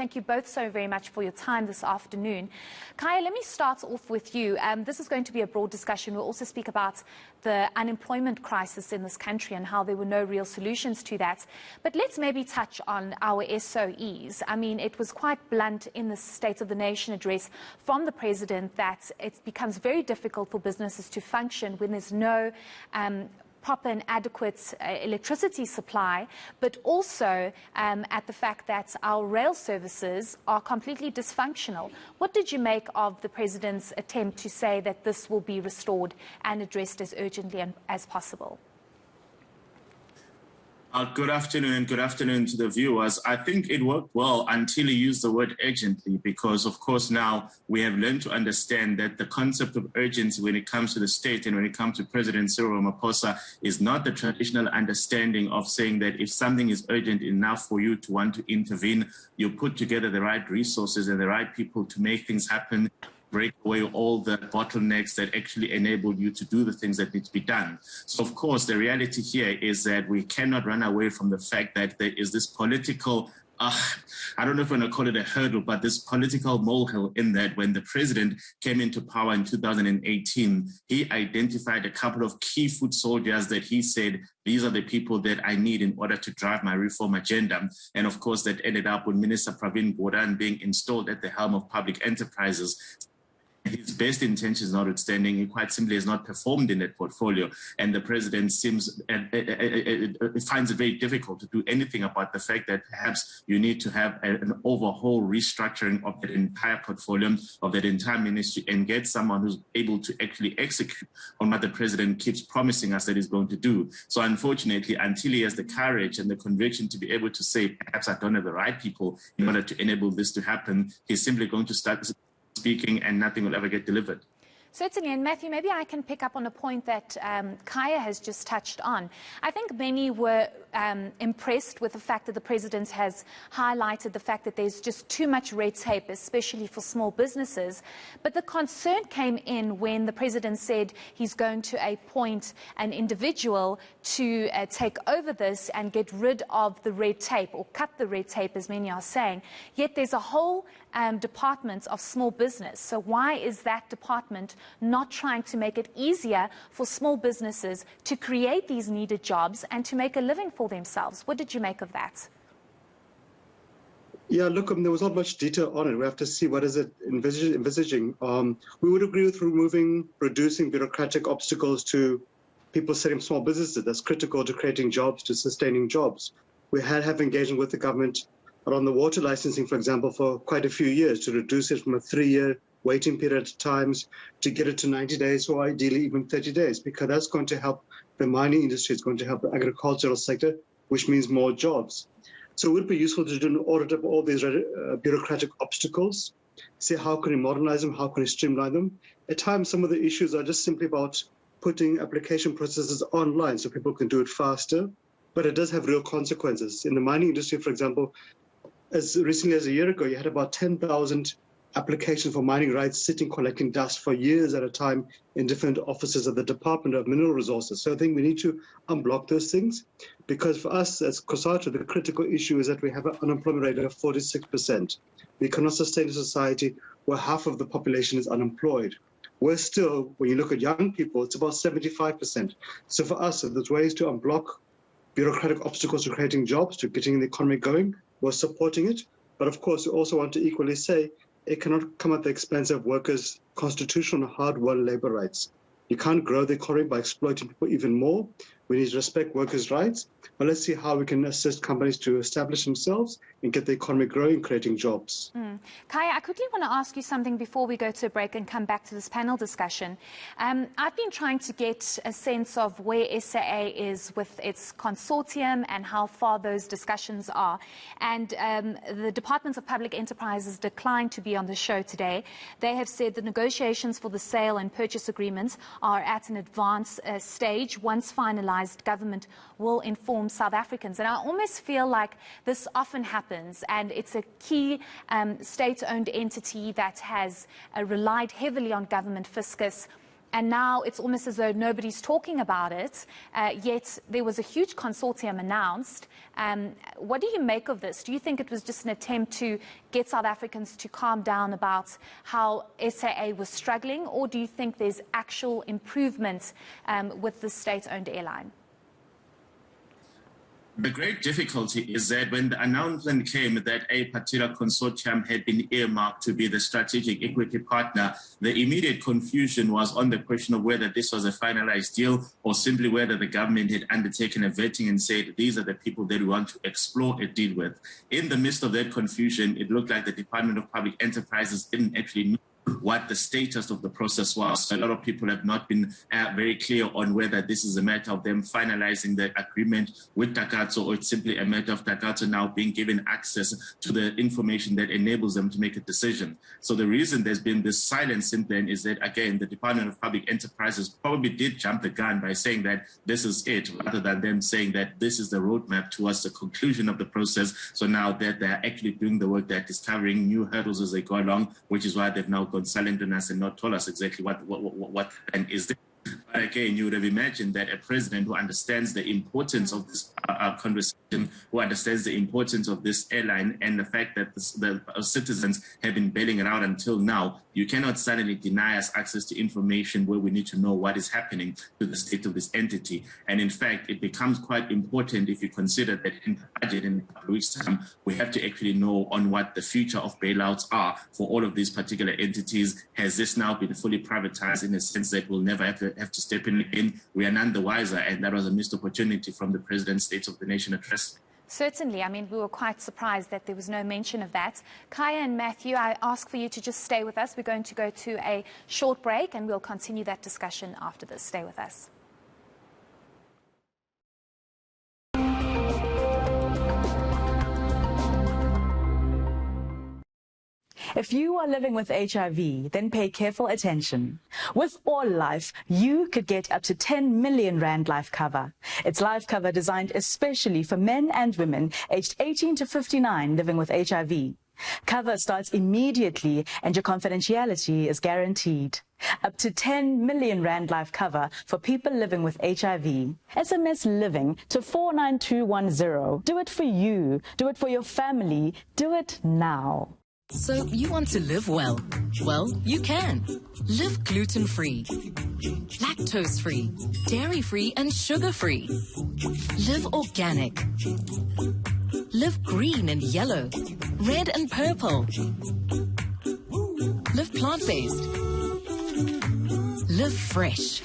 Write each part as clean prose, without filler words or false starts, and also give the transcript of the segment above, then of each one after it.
thank you both so very much for your time this afternoon. Khaya, let me start off with you. This is going to be a broad discussion. We'll also speak about the unemployment crisis in this country and how there were no real solutions to that. But let's maybe touch on our SOEs. I mean, it was quite blunt in the State of the Nation address from the President that it becomes very difficult for businesses to function when there's no proper and adequate electricity supply, but also at the fact that our rail services are completely dysfunctional. What did you make of the President's attempt to say that this will be restored and addressed as urgently as possible? Good afternoon and good afternoon to the viewers. I think it worked well until he used the word urgently because, of course, now we have learned to understand that the concept of urgency when it comes to the state and when it comes to President Cyril Ramaphosa is not the traditional understanding of saying that if something is urgent enough for you to want to intervene, you put together the right resources and the right people to make things happen, break away all the bottlenecks that actually enable you to do the things that need to be done. So, of course, the reality here is that we cannot run away from the fact that there is this political, I don't know if I'm going to call it a hurdle, but this political molehill in that when the president came into power in 2018, he identified a couple of key foot soldiers that he said, these are the people that I need in order to drive my reform agenda. And of course, that ended up with Minister Pravin Gordhan being installed at the helm of public enterprises. His best intentions notwithstanding, he quite simply has not performed in that portfolio. And the president seems finds it very difficult to do anything about the fact that perhaps you need to have an overhaul restructuring of that entire portfolio, of that entire ministry, and get someone who's able to actually execute on what the president keeps promising us that he's going to do. So unfortunately, until he has the courage and the conviction to be able to say, perhaps I don't have the right people in order to enable this to happen, he's simply going to start speaking and nothing will ever get delivered. Certainly, and Matthew, maybe I can pick up on a point that Khaya has just touched on. I think many were impressed with the fact that the President has highlighted the fact that there's just too much red tape, especially for small businesses. But the concern came in when the President said he's going to appoint an individual to take over this and get rid of the red tape, or cut the red tape, as many are saying. Yet there's a whole department of small business. So why is that department not trying to make it easier for small businesses to create these needed jobs and to make a living for themselves? What did you make of that? Yeah, look, there was not much detail on it. We have to see what is it envisaging. We would agree with reducing bureaucratic obstacles to people setting small businesses. That's critical to creating jobs, to sustaining jobs. We have engagement with the government around the water licensing, for example, for quite a few years to reduce it from a 3-year waiting period at times to get it to 90 days or ideally even 30 days, because that's going to help the mining industry, it's going to help the agricultural sector, which means more jobs. So it would be useful to do an audit of all these bureaucratic obstacles, see how can we modernize them, how can we streamline them. At times, some of the issues are just simply about putting application processes online so people can do it faster, but it does have real consequences. In the mining industry, for example, as recently as a year ago, you had about 10,000 applications for mining rights sitting collecting dust for years at a time in different offices of the Department of Mineral Resources. So I think we need to unblock those things, because for us as Cosatu, the critical issue is that we have an unemployment rate of 46%. We cannot sustain a society where half of the population is unemployed. We're still, when you look at young people, it's about 75%. So for us, if there's ways to unblock bureaucratic obstacles to creating jobs, to getting the economy going, we're supporting it. But of course, we also want to equally say it cannot come at the expense of workers' constitutional hard-won labor rights. You can't grow the economy by exploiting people even more. We need to respect workers' rights. But let's see how we can assist companies to establish themselves and get the economy growing, creating jobs. Khaya, I quickly want to ask you something before we go to a break and come back to this panel discussion. I've been trying to get a sense of where SAA is with its consortium and how far those discussions are. And the Department of Public Enterprises declined to be on the show today. They have said the negotiations for the sale and purchase agreements are at an advanced stage. Once finalized, government will inform South Africans. And I almost feel like this often happens, and it's a key state-owned entity that has relied heavily on government fiscus and now it's almost as though nobody's talking about it, yet there was a huge consortium announced. What do you make of this? Do you think it was just an attempt to get South Africans to calm down about how SAA was struggling, or do you think there's actual improvement with the state-owned airline? The great difficulty is that when the announcement came that a particular consortium had been earmarked to be the strategic equity partner, the immediate confusion was on the question of whether this was a finalized deal or simply whether the government had undertaken a vetting and said, these are the people that we want to explore a deal with. In the midst of that confusion, it looked like the Department of Public Enterprises didn't actually know what the status of the process was. A lot of people have not been very clear on whether this is a matter of them finalizing the agreement with Takatso, or it's simply a matter of Takatso now being given access to the information that enables them to make a decision. So the reason there's been this silence since then is that, again, the Department of Public Enterprises probably did jump the gun by saying that this is it, rather than them saying that this is the roadmap towards the conclusion of the process. So now that they're actually doing the work, they're discovering new hurdles as they go along, which is why they've now gone silent on us and not told us exactly what and is there. But again, you would have imagined that a president who understands the importance of this conversation, who understands the importance of this airline and the fact that the citizens have been bailing it out until now, you cannot suddenly deny us access to information where we need to know what is happening to the state of this entity. And in fact, it becomes quite important if you consider that in the budget in a couple weeks' time, we have to actually know on what the future of bailouts are for all of these particular entities. Has this now been fully privatized in a sense that we'll never have to step in again? We are none the wiser, and that was a missed opportunity from the President's State of the Nation address. Certainly. I mean, we were quite surprised that there was no mention of that. Khaya and Matthew, I ask for you to just stay with us. We're going to go to a short break, and we'll continue that discussion after this. Stay with us. If you are living with HIV, then pay careful attention. With All Life, you could get up to 10 million Rand life cover. It's life cover designed especially for men and women aged 18 to 59 living with HIV. Cover starts immediately and your confidentiality is guaranteed. Up to 10 million Rand life cover for people living with HIV. SMS LIVING to 49210. Do it for you. Do it for your family. Do it now. So you want to live well? Well, you can. Live gluten-free, lactose-free, dairy-free and sugar-free. Live organic. Live green and yellow, red and purple. Live plant-based. Live fresh.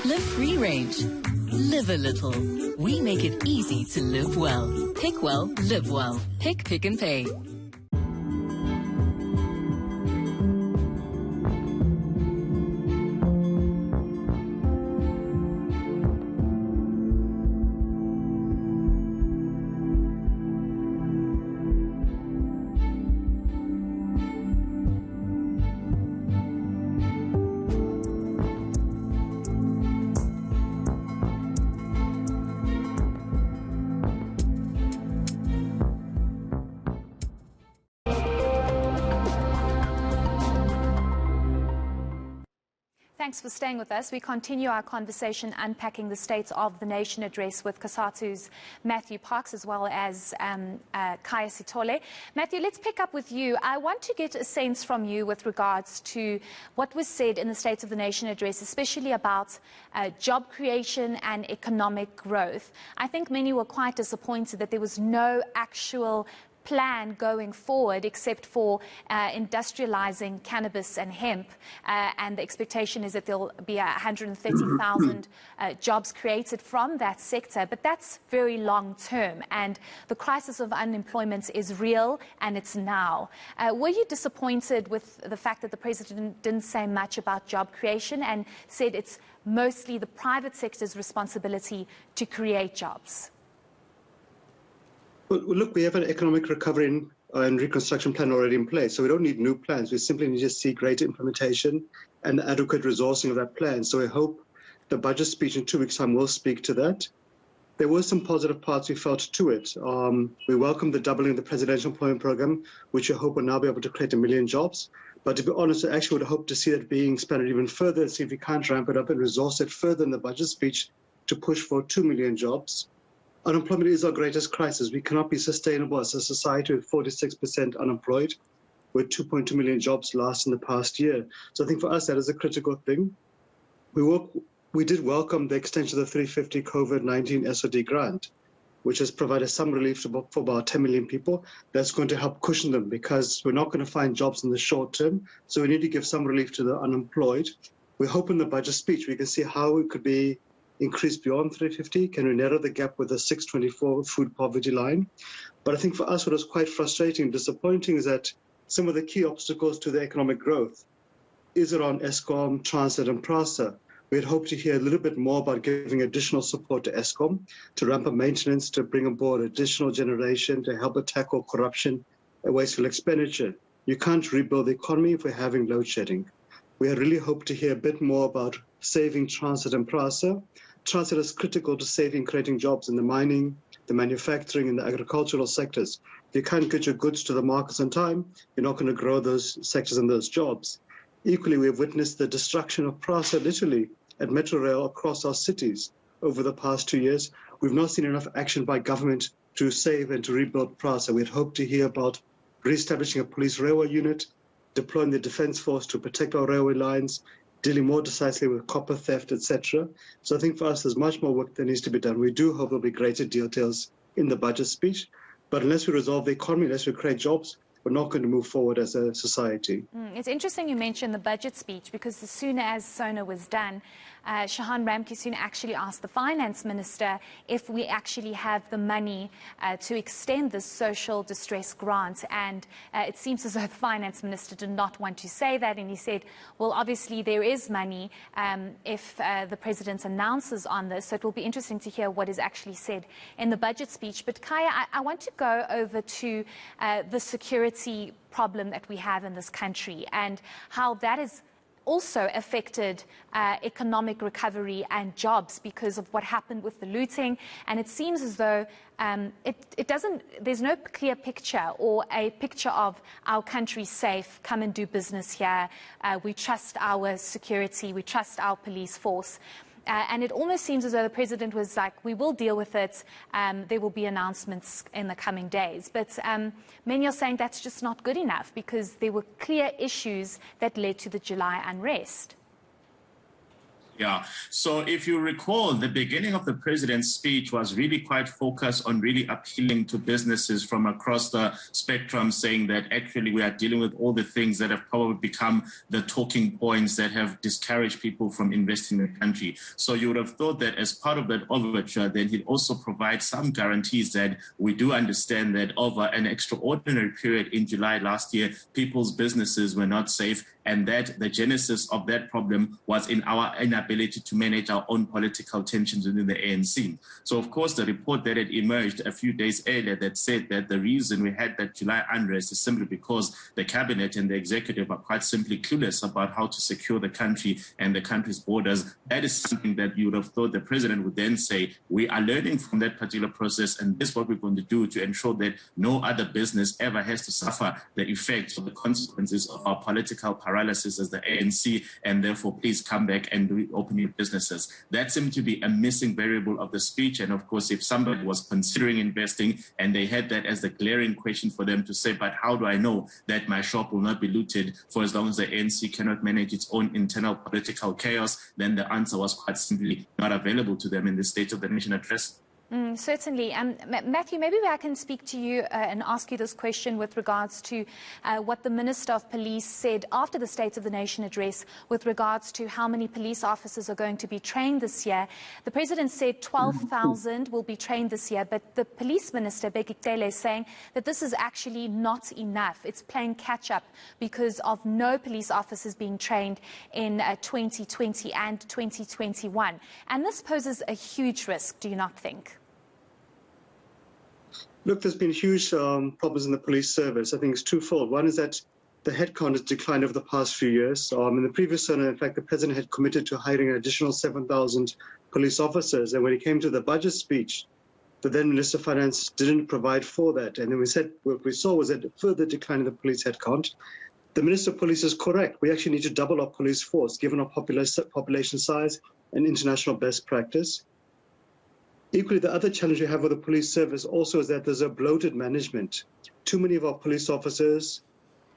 Live free-range. Live a little. We make it easy to live well. Pick well, live well. Pick and pay. Thanks for staying with us. We continue our conversation unpacking the State of the Nation address with Cosatu's Matthew Parks as well as Khaya Sithole. Matthew, let's pick up with you. I want to get a sense from you with regards to what was said in the State of the Nation address, especially about job creation and economic growth. I think many were quite disappointed that there was no actual plan going forward except for industrializing cannabis and hemp, and the expectation is that there'll be 130,000 jobs created from that sector, but that's very long term, and the crisis of unemployment is real and it's now. Were you disappointed with the fact that the president didn't say much about job creation and said it's mostly the private sector's responsibility to create jobs? Well, look, we have an economic recovery and reconstruction plan already in place, so we don't need new plans. We simply need to see greater implementation and adequate resourcing of that plan. So I hope the budget speech in 2 weeks' time will speak to that. There were some positive parts we felt to it. We welcome the doubling of the presidential employment program, which we hope will now be able to create 1 million jobs. But to be honest, I actually would hope to see that being expanded even further and see if we can't ramp it up and resource it further in the budget speech to push for 2 million jobs. Unemployment is our greatest crisis. We cannot be sustainable as a society with 46% unemployed, with 2.2 million jobs lost in the past year. So I think for us, that is a critical thing. We did welcome the extension of the 350 COVID-19 SOD grant, which has provided some relief for about 10 million people. That's going to help cushion them because we're not going to find jobs in the short term. So we need to give some relief to the unemployed. We hope in the budget speech we can see how it could be increased beyond 350. Can we narrow the gap with the 624 food poverty line? But I think for us what was quite frustrating and disappointing is that some of the key obstacles to the economic growth is around Eskom, Transnet and PRASA. We had hoped to hear a little bit more about giving additional support to Eskom, to ramp up maintenance, to bring aboard additional generation, to help tackle corruption and wasteful expenditure. You can't rebuild the economy if we're having load shedding. We had really hoped to hear a bit more about saving Transnet and PRASA. Transnet is critical to saving, creating jobs in the mining, the manufacturing and the agricultural sectors. If you can't get your goods to the markets on time, you're not going to grow those sectors and those jobs. Equally, we have witnessed the destruction of PRASA literally at Metro Rail across our cities over the past 2 years. We've not seen enough action by government to save and to rebuild PRASA. We'd hoped to hear about re-establishing a police railway unit, deploying the defence force to protect our railway lines, dealing more decisively with copper theft, etc. So I think for us, there's much more work that needs to be done. We do hope there'll be greater details in the budget speech, but unless we resolve the economy, unless we create jobs, we're not going to move forward as a society. It's interesting you mentioned the budget speech because as soon as SONA was done, Shahan Ramkissoon actually asked the finance minister if we actually have the money to extend this social distress grant. And it seems as though the finance minister did not want to say that. And he said, well, obviously there is money if the president announces on this. So it will be interesting to hear what is actually said in the budget speech. But Khaya, I want to go over to the security problem that we have in this country and how that is also affected economic recovery and jobs because of what happened with the looting. And it seems as though there's no clear picture or a picture of our country safe, come and do business here, we trust our security, we trust our police force. And it almost seems as though the president was like, we will deal with it, there will be announcements in the coming days. But many are saying that's just not good enough because there were clear issues that led to the July unrest. Yeah. So if you recall, the beginning of the president's speech was really quite focused on really appealing to businesses from across the spectrum, saying that actually we are dealing with all the things that have probably become the talking points that have discouraged people from investing in the country. So you would have thought that as part of that overture, then he'd also provide some guarantees that we do understand that over an extraordinary period in July last year, people's businesses were not safe, and that the genesis of that problem was in our inability to manage our own political tensions within the ANC. So, of course, the report that had emerged a few days earlier that said that the reason we had that July unrest is simply because the cabinet and the executive are quite simply clueless about how to secure the country and the country's borders. That is something that you would have thought the president would then say, we are learning from that particular process, and this is what we're going to do to ensure that no other business ever has to suffer the effects or the consequences of our political paralysis as the ANC, and therefore please come back and reopen your businesses. That seemed to be a missing variable of the speech. And of course, if somebody was considering investing and they had that as the glaring question for them to say, but how do I know that my shop will not be looted for as long as the ANC cannot manage its own internal political chaos, then the answer was quite simply not available to them in the State of the Nation address. Certainly. Matthew, maybe I can speak to you and ask you this question with regards to what the Minister of Police said after the State of the Nation address with regards to how many police officers are going to be trained this year. The President said 12,000 will be trained this year, but the Police Minister, Bheki Cele, is saying that this is actually not enough. It's playing catch-up because of no police officers being trained in 2020 and 2021. And this poses a huge risk, do you not think? Look, there's been huge problems in the police service. I think it's twofold. One is that the headcount has declined over the past few years. In the previous Senate, in fact, the president had committed to hiring an additional 7,000 police officers. And when it came to the budget speech, the then Minister of Finance didn't provide for that. And then what we saw was a further decline in the police headcount. The Minister of Police is correct. We actually need to double our police force, given our population size and international best practice. Equally, the other challenge we have with the police service also is that there's a bloated management. Too many of our police officers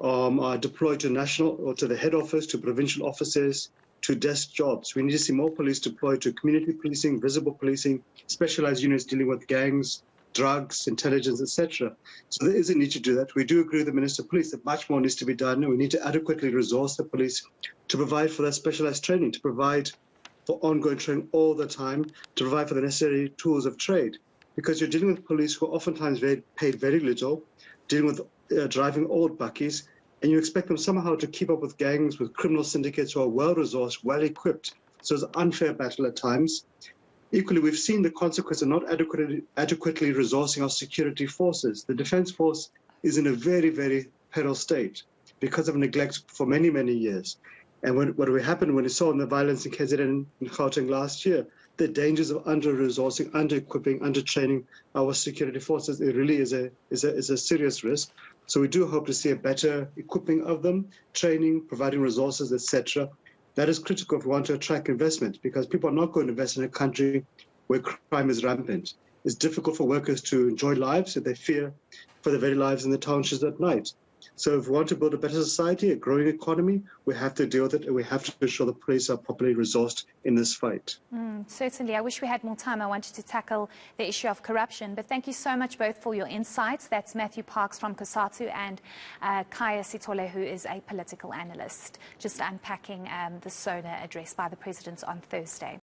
are deployed to national or to the head office, to provincial offices, to desk jobs. We need to see more police deployed to community policing, visible policing, specialized units dealing with gangs, drugs, intelligence, etc. So there is a need to do that. We do agree with the Minister of Police that much more needs to be done, and we need to adequately resource the police to provide for that specialized training, to provide for ongoing training all the time, to provide for the necessary tools of trade. Because you're dealing with police who are oftentimes paid very little, dealing with driving old buckies, and you expect them somehow to keep up with gangs, with criminal syndicates who are well-resourced, well-equipped. So it's an unfair battle at times. Equally, we've seen the consequence of not adequately resourcing our security forces. The Defence Force is in a very, very peril state because of neglect for many, many years. And what happened when we saw the violence in KZN and Gauteng last year, the dangers of under-resourcing, under-equipping, under-training our security forces, it really is a serious risk. So we do hope to see a better equipping of them, training, providing resources, etc. That is critical if we want to attract investment, because people are not going to invest in a country where crime is rampant. It's difficult for workers to enjoy lives if they fear for their very lives in the townships at night. So if we want to build a better society, a growing economy, we have to deal with it, and we have to ensure the police are properly resourced in this fight. Certainly. I wish we had more time. I wanted to tackle the issue of corruption. But thank you so much both for your insights. That's Matthew Parks from Cosatu and Khaya Sithole, who is a political analyst, just unpacking the SONA address by the President on Thursday.